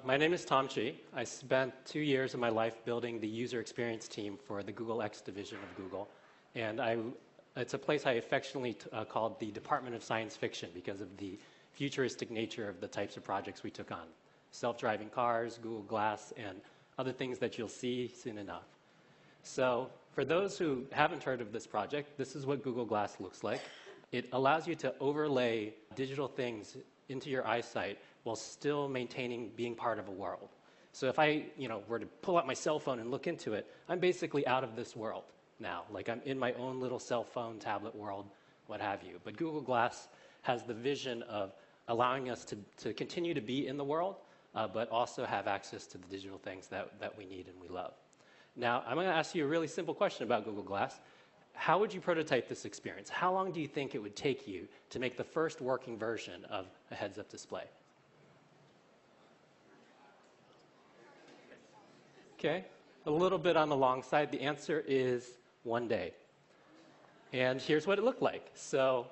My name is Tom Chi. I spent 2 years of my life building the user experience team for the Google X division of Google. And it's a place I affectionately called the Department of Science Fiction because of the futuristic nature of the types of projects we took on. Self-driving cars, Google Glass, and other things that you'll see soon enough. So for those who haven't heard of this project, this is what Google Glass looks like. It allows you to overlay digital things into your eyesight while still maintaining being part of a world. So if I were to pull out my cell phone and look into it, I'm basically out of this world now. Like I'm in my own little cell phone, tablet world, what have you. But Google Glass has the vision of allowing us to continue to be in the world, but also have access to the digital things that we need and we love. Now, I'm going to ask you a really simple question about Google Glass. How would you prototype this experience? How long do you think it would take you to make the first working version of a heads-up display? Okay, a little bit on the long side. The answer is 1 day. And here's what it looked like. So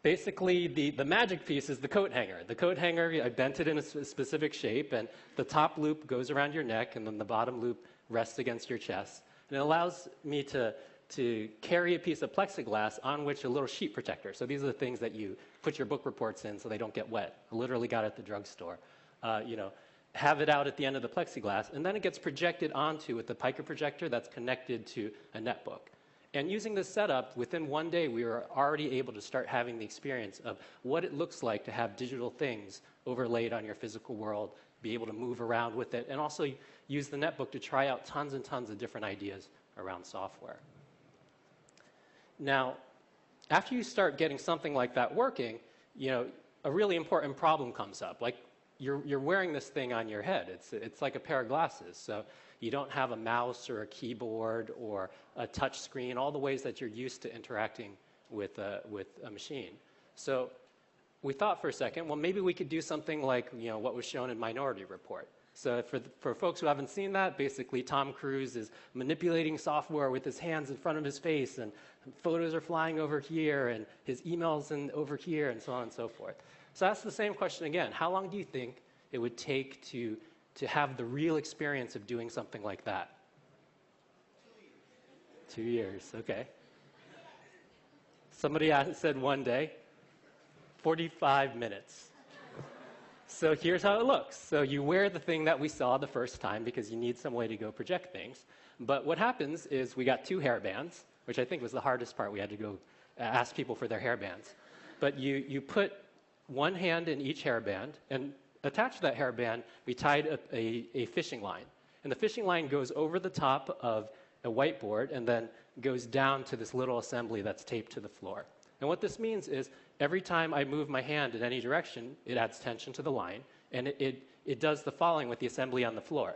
basically, the magic piece is the coat hanger. The coat hanger, I bent it in a specific shape, and the top loop goes around your neck, and then the bottom loop rests against your chest. And it allows me to carry a piece of plexiglass on which a little sheet protector. So these are the things that you put your book reports in so they don't get wet. I literally got it at the drugstore. Have it out at the end of the plexiglass, and then it gets projected onto with the Piker projector that's connected to a netbook. And using this setup, within 1 day, we were already able to start having the experience of what it looks like to have digital things overlaid on your physical world, be able to move around with it, and also use the netbook to try out tons and tons of different ideas around software. Now, after you start getting something like that working, a really important problem comes up. Like, you're wearing this thing on your head. It's like a pair of glasses. So you don't have a mouse or a keyboard or a touch screen, all the ways that you're used to interacting with a machine. So we thought for a second, well, maybe we could do something like what was shown in Minority Report. So for folks who haven't seen that, basically Tom Cruise is manipulating software with his hands in front of his face, and photos are flying over here, and his emails over here, and so on and so forth. So that's the same question again. How long do you think it would take to have the real experience of doing something like that? 2 years, okay. Somebody said 1 day. 45 minutes. So here's how it looks. So you wear the thing that we saw the first time because you need some way to go project things. But what happens is we got 2 hairbands, which I think was the hardest part. We had to go ask people for their hairbands. But you put one hand in each hairband, and attached to that hairband, we tied a fishing line. And the fishing line goes over the top of a whiteboard and then goes down to this little assembly that's taped to the floor. And what this means is every time I move my hand in any direction, it adds tension to the line, and it does the following with the assembly on the floor.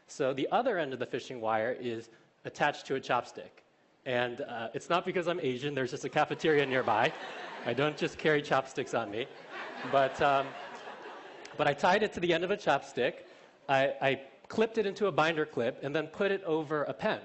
So the other end of the fishing wire is attached to a chopstick. And it's not because I'm Asian. There's just a cafeteria nearby. I don't just carry chopsticks on me. But I tied it to the end of a chopstick. I clipped it into a binder clip and then put it over a pen.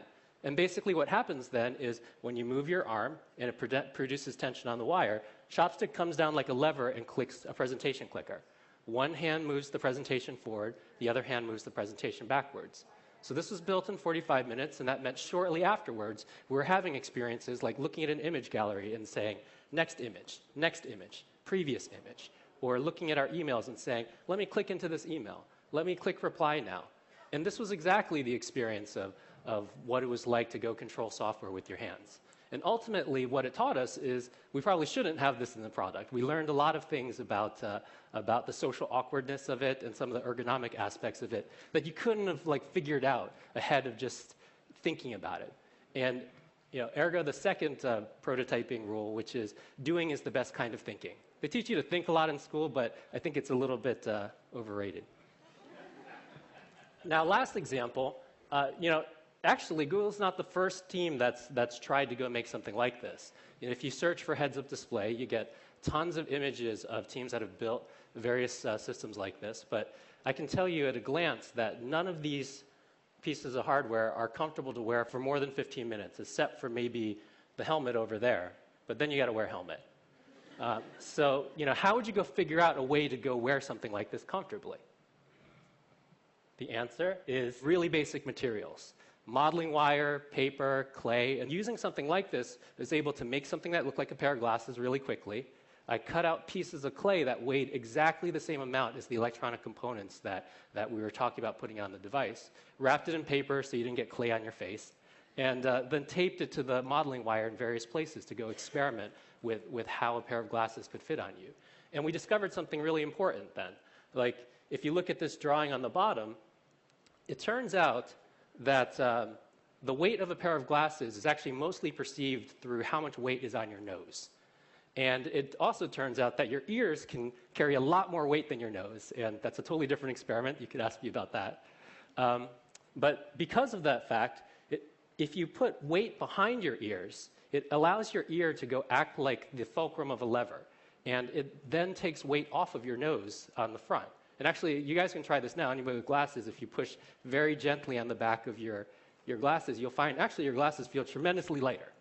And basically what happens then is when you move your arm and it produces tension on the wire, chopstick comes down like a lever and clicks a presentation clicker. One hand moves the presentation forward, the other hand moves the presentation backwards. So this was built in 45 minutes, and that meant shortly afterwards we were having experiences like looking at an image gallery and saying, next image, previous image. Or looking at our emails and saying, let me click into this email. Let me click reply now. And this was exactly the experience of what it was like to go control software with your hands. And ultimately, what it taught us is we probably shouldn't have this in the product. We learned a lot of things about the social awkwardness of it and some of the ergonomic aspects of it that you couldn't have figured out ahead of just thinking about it. And ergo, the second prototyping rule, which is doing is the best kind of thinking. They teach you to think a lot in school, but I think it's a little bit overrated. Now, last example, actually, Google's not the first team that's tried to go make something like this. If you search for heads-up display, you get tons of images of teams that have built various systems like this. But I can tell you at a glance that none of these pieces of hardware are comfortable to wear for more than 15 minutes, except for maybe the helmet over there. But then you got to wear a helmet. So, how would you go figure out a way to go wear something like this comfortably? The answer is really basic materials. Modeling wire, paper, clay, and using something like this, I was able to make something that looked like a pair of glasses really quickly. I cut out pieces of clay that weighed exactly the same amount as the electronic components that we were talking about putting on the device, wrapped it in paper so you didn't get clay on your face, and then taped it to the modeling wire in various places to go experiment with how a pair of glasses could fit on you. And we discovered something really important then. Like, if you look at this drawing on the bottom, it turns out that the weight of a pair of glasses is actually mostly perceived through how much weight is on your nose. And it also turns out that your ears can carry a lot more weight than your nose, and that's a totally different experiment. You could ask me about that. But because of that fact, if you put weight behind your ears, it allows your ear to go act like the fulcrum of a lever, and it then takes weight off of your nose on the front. And actually, you guys can try this now. Anybody with glasses, if you push very gently on the back of your glasses, you'll find actually your glasses feel tremendously lighter.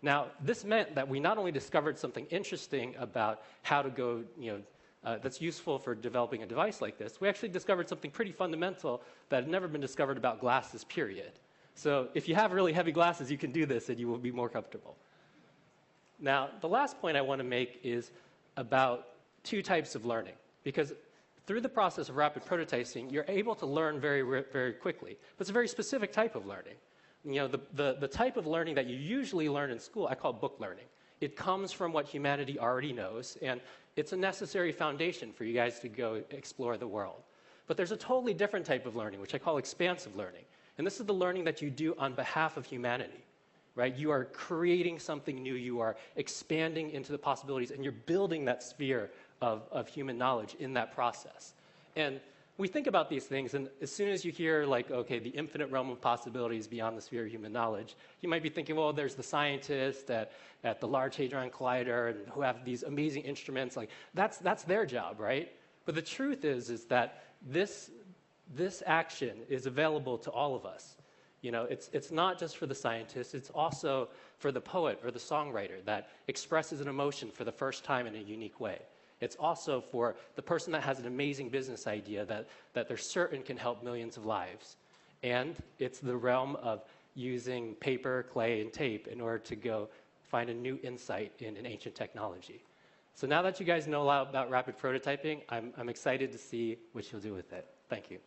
Now, this meant that we not only discovered something interesting about how to go, that's useful for developing a device like this, we actually discovered something pretty fundamental that had never been discovered about glasses, period. So if you have really heavy glasses, you can do this and you will be more comfortable. Now, the last point I want to make is about two types of learning, because through the process of rapid prototyping, you're able to learn very, very quickly. But it's a very specific type of learning. The type of learning that you usually learn in school, I call book learning. It comes from what humanity already knows, and it's a necessary foundation for you guys to go explore the world. But there's a totally different type of learning, which I call expansive learning. And this is the learning that you do on behalf of humanity, right? You are creating something new. You are expanding into the possibilities, and you're building that sphere of human knowledge in that process. And we think about these things, and as soon as you hear, like, okay, the infinite realm of possibilities beyond the sphere of human knowledge, you might be thinking, well, there's the scientists at the Large Hadron Collider and who have these amazing instruments. Like, that's their job, right? But the truth is that this action is available to all of us. It's not just for the scientists, it's also for the poet or the songwriter that expresses an emotion for the first time in a unique way. It's also for the person that has an amazing business idea that they're certain can help millions of lives. And it's the realm of using paper, clay, and tape in order to go find a new insight in an ancient technology. So now that you guys know a lot about rapid prototyping, I'm excited to see what you'll do with it. Thank you.